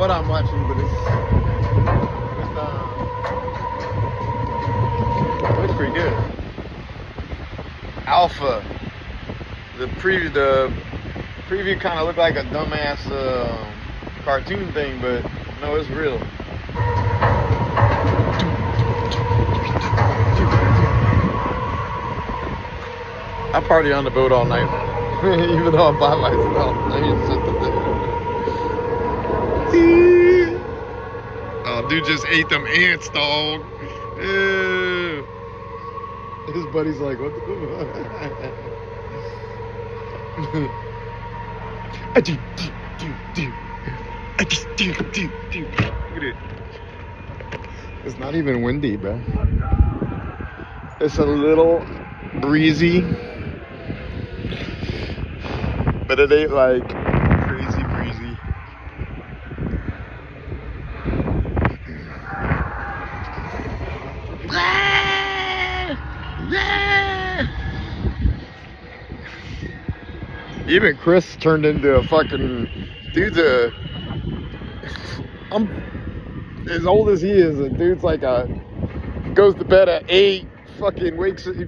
what I'm watching, but it looks pretty good. Alpha. The preview kind of looked like a dumbass cartoon thing, but no, it's real. I party on the boat all night, even though I'm by myself. I ain't something there. Oh, dude just ate them ants, dog. Ew. His buddy's like, what the fuck? Look at it. It's not even windy, bro. It's a little breezy, but it ain't like crazy breezy. Even Chris turned into a fucking dude's I'm as old as he is. The dude's like goes to bed at 8. Fucking wakes. He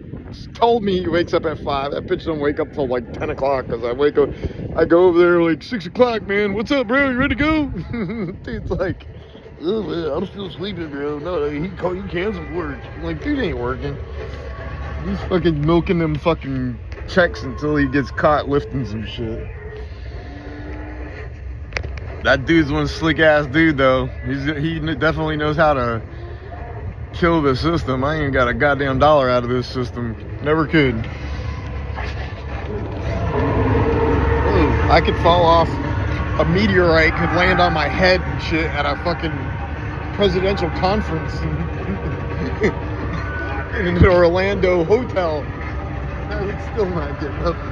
told me he wakes up at 5. That bitch don't wake up till like 10 o'clock because I go over there like 6 o'clock, man. What's up, bro? You ready to go? Dude's like, oh man, I'm still sleeping, bro. No, he canceled work. I'm like, dude ain't working. He's fucking milking them fucking checks until he gets caught lifting some shit. That dude's one slick ass dude though. He definitely knows how to kill the system. I ain't got a goddamn dollar out of this system. Never could. Ooh, I could fall off. A meteorite could land on my head and shit at a fucking presidential conference in an Orlando hotel. I would still not get nothing.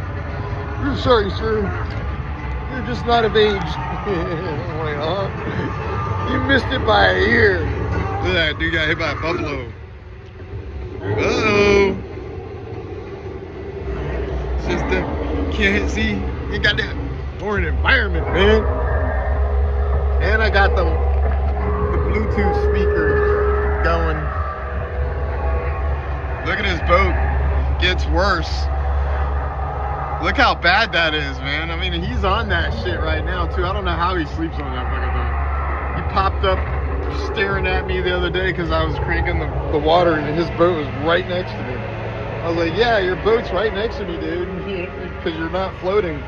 We're sorry, sir. You're just not of age. I'm like, huh? You missed it by a year. Look at that dude got hit by a buffalo. Uh-oh. System. Can't see. You got that foreign environment, man. And I got the Bluetooth speaker going. Look at his boat. Gets worse. Look how bad that is, man. I mean, he's on that shit right now, too. I don't know how he sleeps on that fucking thing. He popped up staring at me the other day because I was cranking the water and his boat was right next to me. I was like, yeah, your boat's right next to me, dude, because you're not floating.